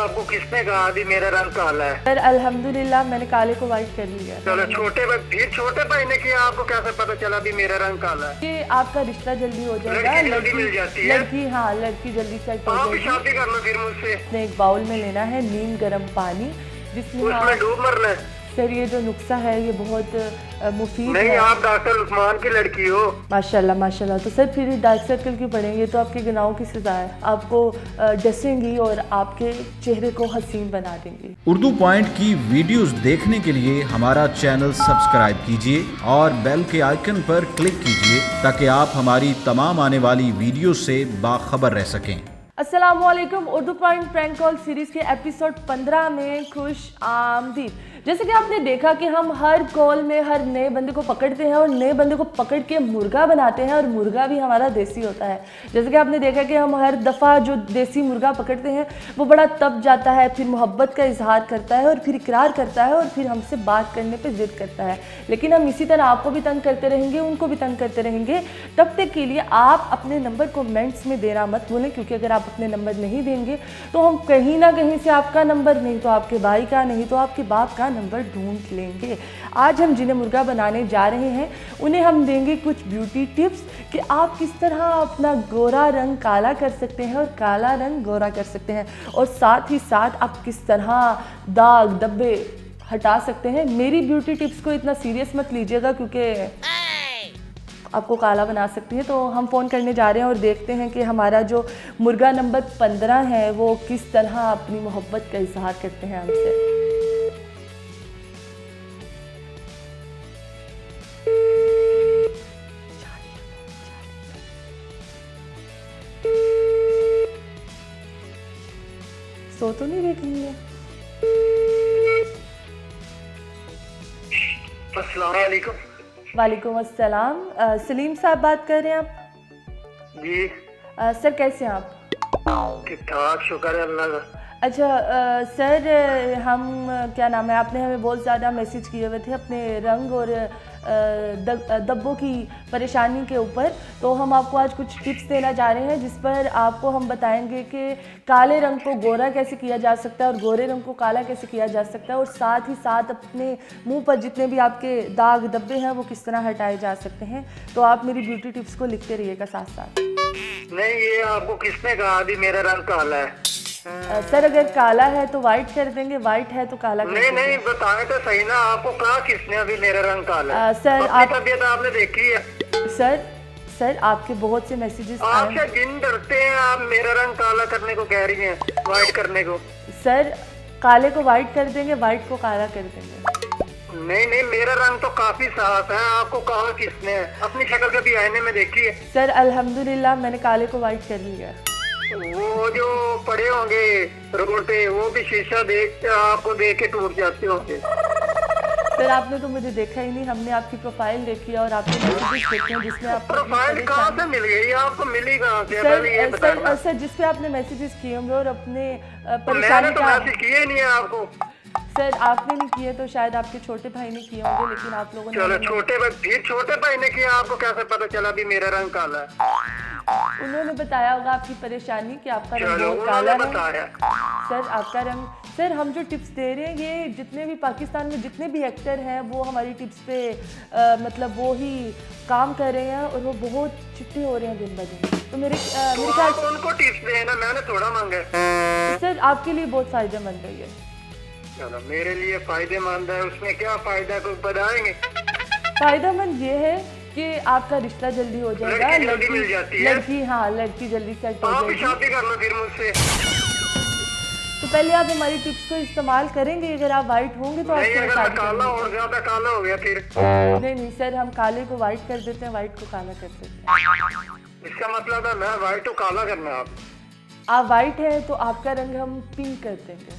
आपको किसने कहा अभी मेरा रंग काला है? सर अल्हम्दुलिल्लाह मैंने काले को वाइट कर लिया। चलो छोटे भाई ने किया, आपको कैसे पता चला अभी मेरा रंग काला है? कि आपका रिश्ता जल्दी हो जाएगा। लड़की जल्दी मिल जाती है? लड़की, हाँ लड़की जल्दी सेट हो आप भी जाएगी। शादी कर लो फिर मुझसे। एक बाउल में लेना है नीम गर्म पानी, जिसमें उसमें डूब मरना है। सर ये जो नुस्खा है ये बहुत मुफीद नहीं, है। आप डॉक्टर उस्मान की लड़की हो। माशाल्लाह माशाल्लाह। तो सर फिर डार्क सर्कल क्यों पड़ेंगे? तो आपके गुनाहों की सजा है। आपको डसेंगी और आपके चेहरे को हसीन बना देंगी। उर्दू पॉइंट की वीडियोस देखने के लिए हमारा चैनल सब्सक्राइब कीजिए और बेल के आइकन पर क्लिक कीजिए ताकि आप हमारी तमाम आने वाली वीडियो से बाखबर रह सकें। अस्सलामुअलैकुम। Urdu point prank call series के एपिसोड 15 में खुश आमदीद। जैसे कि आपने देखा कि हम हर कॉल में हर नए बंदे को पकड़ते हैं और नए बंदे को पकड़ के मुर्गा बनाते हैं, और मुर्गा भी हमारा देसी होता है। जैसे कि आपने देखा कि हम हर दफ़ा जो देसी मुर्गा पकड़ते हैं वो बड़ा तप जाता है, फिर मोहब्बत का इजहार करता है और फिर इकरार करता है और फिर हमसे बात करने पर ज़िद करता है। लेकिन हम इसी तरह आपको भी तंग करते रहेंगे, उनको भी तंग करते रहेंगे। तब तक के लिए आप अपने नंबर कमेंट्स में देना मत भूलें, क्योंकि अगर आप अपने नंबर नहीं देंगे तो हम कहीं ना कहीं से आपका नंबर, नहीं तो आपके भाई का, नहीं तो आपके बाप का नंबर ढूंढ लेंगे। आज हम जिन्हें मुर्गा बनाने जा रहे हैं उन्हें हम देंगे कुछ ब्यूटी टिप्स कि आप किस तरह अपना गोरा रंग काला कर सकते हैं और काला रंग गोरा कर सकते हैं, और साथ ही साथ आप किस तरह दाग धब्बे हटा सकते हैं। मेरी ब्यूटी टिप्स को इतना सीरियस मत लीजिएगा, क्योंकि आपको काला बना सकती है। तो हम फ़ोन करने जा रहे हैं और देखते हैं कि हमारा जो मुर्गा नंबर 15 है वो किस तरह अपनी मोहब्बत का इजहार करते हैं हमसे। सो तो नहीं देख रही है? अस्सलाम वालेकुम। वालेकुम अस्सलाम। सलीम साहब बात कर रहे हैं आप? जी सर कैसे हैं आप? ठीक ठाक, शुक्र है अल्लाह का। अच्छा सर, हम क्या नाम है, आपने हमें बहुत ज़्यादा मैसेज किए हुए थे अपने रंग और धब्बों की परेशानी के ऊपर। तो हम आपको आज कुछ टिप्स देना चाह रहे हैं, जिस पर आपको हम बताएंगे कि काले रंग को गोरा कैसे किया जा सकता है और गोरे रंग को काला कैसे किया जा सकता है, और साथ ही साथ अपने मुंह पर जितने भी आपके दाग धब्बे हैं वो किस तरह हटाए जा सकते हैं। तो आप मेरी ब्यूटी टिप्स को लिखते रहिएगा साथ साथ। नहीं, ये आपको किसने कहा अभी मेरा रंग काला है? सर अगर काला है तो वाइट कर देंगे, वाइट है तो काला कर नहीं देंगे। नहीं, बताएं तो सही ना, आपको कहा किसने अभी मेरा रंग काला है? सर अपनी आप तबीयत आपने देखी है? सर आपके बहुत से मैसेजेस आपसे जिन डरते हैं, आप मेरा रंग काला करने को कह रही हैं, वाइट करने को। सर काले को वाइट कर देंगे, वाइट को काला कर देंगे। नहीं नहीं, मेरा रंग तो काफी साफ है। आपको कहा किसने है? अपनी शक्ल कभी आईने में देखी है? सर अल्हम्दुलिल्लाह मैंने काले को वाइट कर लिया। वो जो पड़े होंगे रोड पे, वो भी शीशा देख आपको देख के टूट जाते होंगे। सर आपने तो मुझे देखा ही नहीं, हमने आपकी प्रोफाइल देखी है और आपके मैसेजेस देखे हैं जिसमें आप प्रोफाइल कहाँ से मिल गई? आपको मिली कहाँ से? पहले ये बताना। सर जिस पे आपने मैसेजेस किए होंगे और अपने मैंने परेशानी तो का, मैसेज किए नहीं है आपको। सर आपने नहीं किए तो शायद आपके छोटे भाई ने किए होंगे, लेकिन आप लोगों ने चलो छोटे भाई ने किया, आपको कैसे पता चला अभी मेरा रंग काला है? उन्होंने बताया होगा आपकी परेशानी कि आपका रंग चलो बहुत काला उन्होंने है। बताया। सर आपका रंग, सर हम जो टिप्स दे रहे हैं ये जितने भी पाकिस्तान में जितने भी एक्टर हैं वो हमारी टिप्स पे मतलब वो ही काम कर रहे हैं और वो बहुत चिट्टे हो रहे हैं दिन ब दिन। तो मेरे ख्याल आप उनको टिप्स देना, मैंने थोड़ा मांगा है। सर आपके लिए बहुत फायदेमंद है ये। चलो मेरे लिए फायदेमंद है, उसमें क्या फायदा कुछ बताएंगे? फायदेमंद ये है कि आपका रिश्ता जल्दी हो जाएगा। लड़की जल्दी मिल जाती है? लड़की, हाँ लड़की जल्दी सेट हो आप भी जाएगी। शादी कर लो फिर मुझसे। तो पहले आप हमारी टिप्स को इस्तेमाल करेंगे। अगर आप वाइट होंगे तो नहीं, आपसे अगर मैं शादी काला करेंगे। और ज्यादा काला हो गया फिर? नहीं सर, हम काले को वाइट कर देते हैं, वाइट को काला कर देते हैं। इसका मतलब है मैं वाइट तो काला करना है। आप वाइट है तो आपका रंग हम पिंक कर देंगे।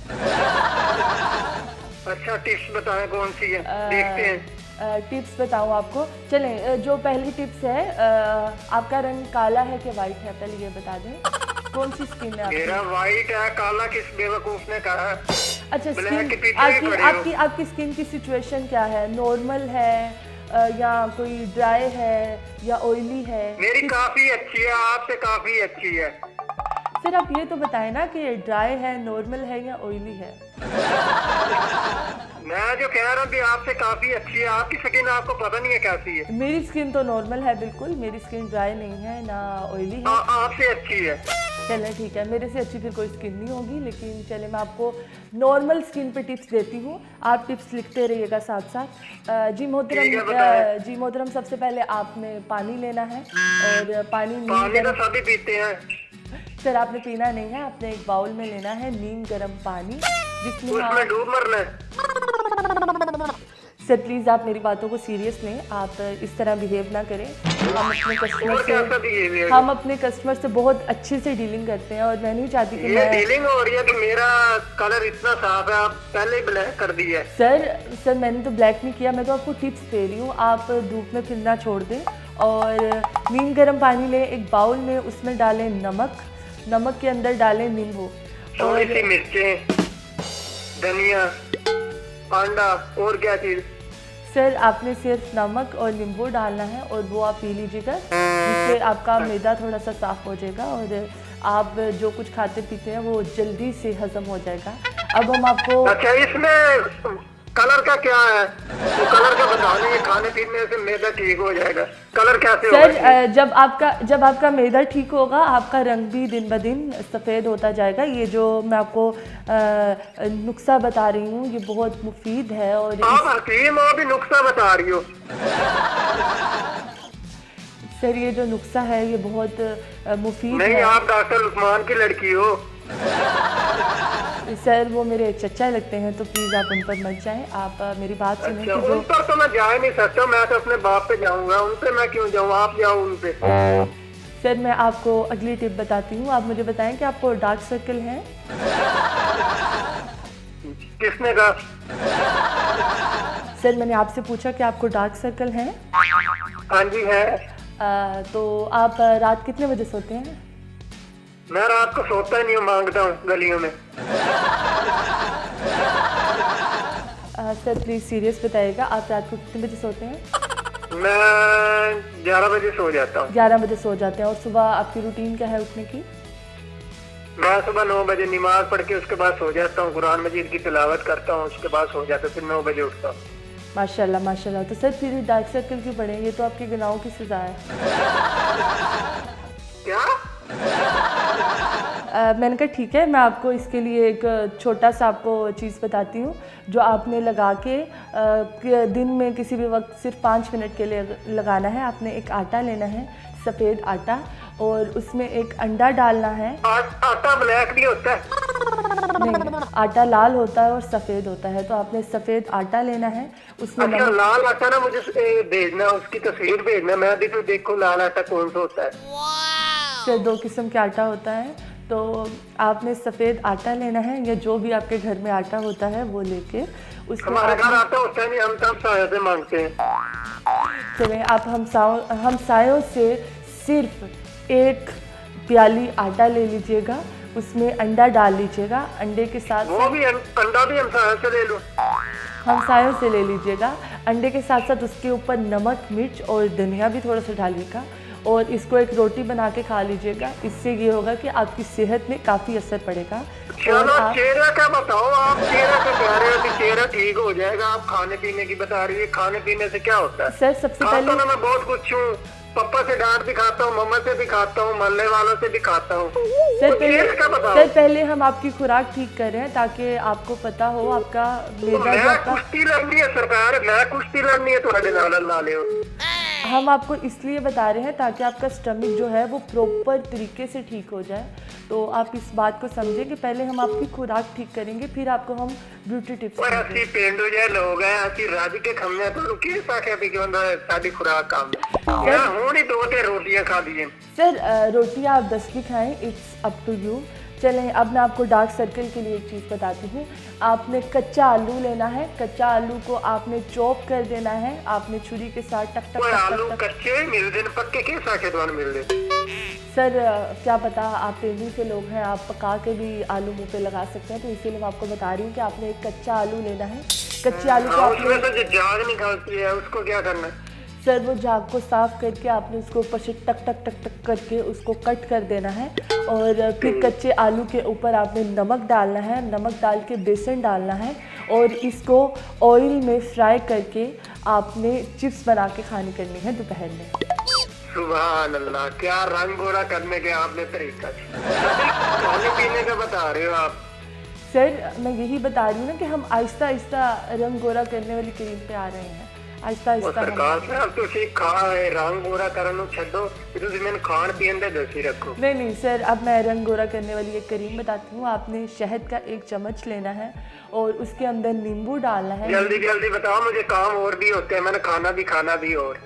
अच्छा टिप्स बताएं कौन सी है, देखते हैं। टिप्स बताऊं आपको? चलें, जो पहली टिप्स है, आपका रंग काला है कि वाइट है, पहले ये बता दें कौन सी स्किन है आपकी? मेरा वाइट है, काला किस बेवकूफ ने कहा है? अच्छा, ब्लैक के स्किन पीछे ही खड़े हो। आपकी स्किन की सिचुएशन क्या है? नॉर्मल है या कोई ड्राई है या ऑयली है? मेरी काफी अच्छी है, आपसे काफी अच्छी है। सर आप ये तो बताएं ना कि ड्राई है, नॉर्मल है या ऑयली है? मैं जो कह रहा हूँ कि आपसे काफी अच्छी है, आपकी स्किन आपको पता नहीं है कैसी है। मेरी स्किन तो नॉर्मल है बिल्कुल, मेरी स्किन ड्राई नहीं है ना ऑयली है। आपसे अच्छी है। चलें ठीक है, मेरे से अच्छी फिर कोई स्किन नहीं होगी, लेकिन चले मैं आपको नॉर्मल स्किन पे टिप्स देती हूँ, आप टिप्स लिखते रहिएगा साथ साथ। जी मोहतरम, सबसे पहले आपने पानी लेना है और पानी तो सभी पीते हैं सर, आपने पीना नहीं है, आपने एक बाउल में लेना है नीम गर्म पानी, जिसमें उसमें डूब मरना है। सर प्लीज़ आप मेरी बातों को सीरियस लें, आप इस तरह बिहेव ना करें। हम अपने कस्टमर से बहुत अच्छे से डीलिंग करते हैं और मैं नहीं चाहती कि मैं डीलिंग हो रही है कि मेरा कलर इतना साफ है, आप पहले ही ब्लैक कर दिया है। सर मैंने तो ब्लैक नहीं किया, मैं तो आपको टिप्स दे रही हूँ, आप धूप में फिरना छोड़ दें और नीम गर्म पानी लें, एक बाउल में उसमें डालें नमक के अंदर डालें नींबू और मिर्चें, धनिया, अंडा और क्या चीज। सर आपने सिर्फ नमक और नींबू डालना है और वो आप पी लीजिएगा, जिससे आपका मैदा थोड़ा सा साफ हो जाएगा और आप जो कुछ खाते पीते हैं वो जल्दी से हजम हो जाएगा। अब हम आपको अच्छा, इसमें कलर का क्या है? तो कलर का बता देंगे, खाने पीने से मैदा ठीक हो जाएगा। कलर कैसे होगा? सर जब आपका मैदा ठीक होगा, आपका रंग भी दिन ब दिन सफ़ेद होता जाएगा। ये जो मैं आपको नुस्खा बता रही हूँ ये बहुत मुफीद है। और आप हकीम हो भी नुस्खा बता रही हो? सर ये जो नुस्खा है ये बहुत मुफीद है। नहीं, आप डॉक्टर उस्मान की लड़की हो। सर वो मेरे चचा लगते हैं, तो प्लीज़ आप उन पर मत जाएं, आप मेरी बात सुनें। अच्छा, उन पर तो मैं जा नहीं सकता, मैं तो अपने बाप पे जाऊंगा, उन पे मैं क्यों जाऊँ, आप जाओ उन पे। सर मैं आपको अगली टिप बताती हूँ, आप मुझे बताएं कि आपको डार्क सर्कल है? किसने कहा? सर मैंने आपसे पूछा कि आपको डार्क सर्कल है? हाँ जी है। तो आप रात कितने बजे सोते हैं? मैं रात को सोता ही नहीं हूँ, मांगता हूँ गलियों में। सर प्लीज सीरियस बताइएगा, आप रात को कितने बजे सोते हैं? मैं 11 बजे सो जाता हूँ। 11 बजे सो जाते हैं। और सुबह आपकी रूटीन क्या है उठने की? मैं सुबह 9 बजे नमाज पढ़ के उसके बाद सो जाता हूँ, कुरान मजीद की तिलावत करता हूँ, उसके बाद सो जाता हूँ, फिर 9 बजे उठता हूँ। माशाल्लाह माशाल्लाह। तो सर फिर डार्क सर्कल क्यों पड़े? ये तो आपके गुनाहों की सजा है। क्या? मैंने कहा ठीक है, मैं आपको इसके लिए एक छोटा सा आपको चीज़ बताती हूँ जो आपने लगा के दिन में किसी भी वक्त सिर्फ 5 मिनट के लिए लगाना है। आपने एक आटा लेना है, सफ़ेद आटा, और उसमें एक अंडा डालना है। आटा ब्लैक भी होता है? नहीं, आटा लाल होता है और सफ़ेद होता है। तो आपने सफ़ेद आटा लेना है, उसमें अच्छा, लाल आटा ना मुझे भेजना, उसकी तस्वीर भेजना, मैं भी तो देखो लाल आटा कौन सा होता है। सर 2 किस्म का आटा होता है, तो आपने सफ़ेद आटा लेना है या जो भी आपके घर में आटा होता है वो लेके उसको। हमारे घर आटा होता है नहीं, हम तब सायों से मांगते हैं। चलें, आप हमसायों से सिर्फ 1 प्याली आटा ले लीजिएगा, उसमें अंडा डाल लीजिएगा, अंडे के साथ वो भी अंडा भी हमसायों से ले लो। हमसायों से ले लीजिएगा, अंडे के साथ साथ उसके ऊपर नमक, मिर्च और धनिया भी थोड़ा सा डालिएगा और इसको एक रोटी बना के खा लीजिएगा। इससे ये होगा कि आपकी सेहत में काफ़ी असर पड़ेगा। चलो चेहरा का बताओ, आप चेहरा का कह रहे हो कि चेहरा ठीक हो जाएगा, आप खाने पीने की बता रही है, खाने पीने से क्या होता है? सर सबसे पहले ना मैं बहुत कुछ हूँ, पापा से डांट भी खाता हूँ, मम्मा से भी खाता हूँ, मोहल्ले वालों से भी खाता हूँ। सर पहले हम आपकी खुराक ठीक कर रहे हैं ताकि आपको पता हो आपका मैदा जो आपका। कुश्ती लड़नी है सरकार, मैं कुश्ती लड़नी है तुम्हारे नाल हो। हम आपको इसलिए बता रहे हैं ताकि आपका स्टमक जो है वो प्रॉपर तरीके से ठीक हो जाए। तो आप इस बात को समझें कि पहले हम आपकी खुराक ठीक करेंगे, फिर आपको हम ब्यूटी टिप्स और असली पेंडू जे लोग हैं, असली राज के खम्मे तो रुकी साखे भी कि बंदा साडी खुराक काम मैं हूं नहीं 2 रोटियां खा दी। सर रोटियां आप 10 भी खाएं, इट्स अप टू यू। चलें, अब मैं आपको डार्क सर्कल के लिए एक चीज़ बताती हूँ। आपने कच्चा आलू लेना है, कच्चा आलू को आपने चॉप कर देना है, आपने छुरी के साथ टक टक टक आलू कच्चे मिलते हैं, पक्के के साके तो मिलते। सर क्या पता आप पेंडू के लोग हैं, आप पका के भी आलू मुंह पे लगा सकते हैं, तो इसीलिए मैं आपको बता रही हूँ कि आपने एक कच्चा आलू लेना है। कच्चे आलू को उसमें तो जो जाग निकलती है उसको क्या करना है? सर वो झाग को साफ़ करके आपने उसको ऊपर से टक टक टक टक करके उसको कट कर देना है और फिर कच्चे आलू के ऊपर आपने नमक डालना है, नमक डाल के बेसन डालना है और इसको ऑयल में फ्राई करके आपने चिप्स बना के खानी करनी है दोपहर में। सुभान अल्लाह, क्या रंग गोरा करने के आपने तरीका खाने पीने का बता रहे हो आप। सर मैं यही बता रही हूँ ना कि हम आहिस्ता आहिस्ता रंग गोरा करने वाली क्रीम पे आ रहे हैं, आहिस्ता ਉਹ आहिस्ता ਸਰਕਾਰ ਸਾਹਿਬ ਤੁਸੀਂ रंग गोरा ਕਰਨ ਨੂੰ ਛੱਡੋ, ਤੁਸੀਂ ਮੈਨੂੰ ਖਾਣ ਪੀਣ ਦੇ ਦੱਸੀ ਰੱਖੋ। नहीं नहीं सर, अब मैं रंग गोरा करने वाली एक क्रीम बताती हूँ। आपने शहद का 1 चम्मच लेना है और उसके अंदर नींबू डालना है। जल्दी जल्दी बताओ, मुझे काम और भी होते हैं, मैंने खाना भी और।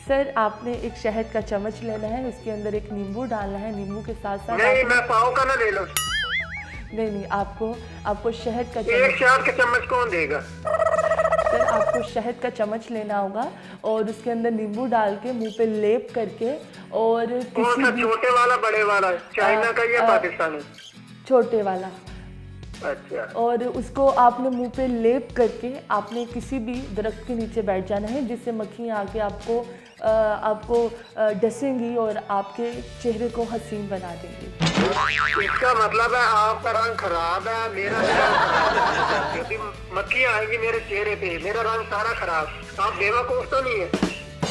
सर आपने एक शहद का चम्मच लेना है, उसके अंदर एक नींबू डालना है, नींबू के साथ साथ नहीं, मैं पाव का ना ले लो। नहीं आपको शहद का एक शहद का चम्मच कौन देगा? सर आपको शहद का चम्मच लेना होगा और उसके अंदर नींबू डाल के मुंह पे लेप करके और कौन सा, छोटे वाला बड़े वाला, चाइना का या पाकिस्तानी? छोटे वाला। अच्छा। और उसको आपने मुंह पे लेप करके आपने किसी भी दरख्त के नीचे बैठ जाना है जिससे मक्खियाँ आके आपको डसेंगी और आपके चेहरे को हसीन बना देंगी। इसका मतलब है आपका रंग खराब है, मेरा रंग खराब है, क्योंकि मक्खियाँ आएंगी मेरे चेहरे पे, मेरा रंग सारा खराब। आप बेवकूफ तो नहीं है?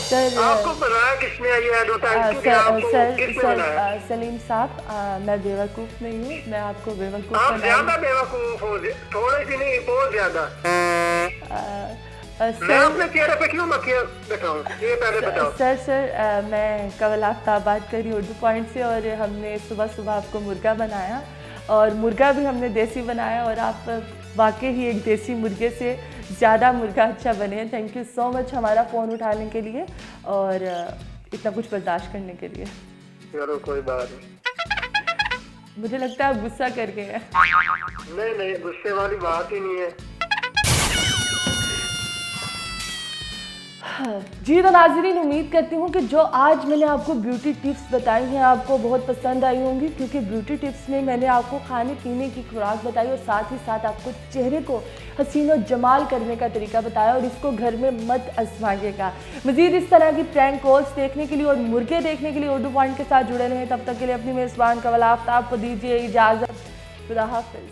सर आपको बनाया किसने ये एडवर्टाइज? सर सलीम साहब, मैं बेवकूफ़ नहीं हूँ, मैं आपको बेवकूफ़ आप ज्यादा बेवकूफ हो, थोड़े सी नहीं, बहुत ज्यादा। मैं अपने चेहरे पे क्यों मक्खियाँ बैठाऊँ, ये पहले बताओ। सर मैं कवल आफ्ताब बात कर रही हूँ उर्दू पॉइंट से और हमने सुबह सुबह आपको मुर्गा बनाया और मुर्गा भी हमने देसी बनाया और आप वाकई ही एक देसी मुर्गे से ज़्यादा मुर्गा अच्छा बने। थैंक यू सो मच हमारा फ़ोन उठाने के लिए और इतना कुछ बर्दाश्त करने के लिए। चलो कोई बात नहीं। मुझे लगता है आप गुस्सा कर गए हैं। नहीं, गुस्से वाली बात ही नहीं है। जी तो नाज़रीन, उम्मीद करती हूँ कि जो आज मैंने आपको ब्यूटी टिप्स बताई हैं आपको बहुत पसंद आई होंगी, क्योंकि ब्यूटी टिप्स में मैंने आपको खाने पीने की खुराक बताई और साथ ही साथ आपको चेहरे को हसीन और जमाल करने का तरीका बताया और इसको घर में मत आजमाइएगा। मज़ीद इस तरह की प्रैंक कॉल्स देखने के लिए और मुर्गे देखने के लिए उर्दू पॉइंट के साथ जुड़े रहें। तब तक के लिए अपनी मेज़बान कवल आफ्ताब को दीजिए इजाज़त। खुदा हाफ़िज़।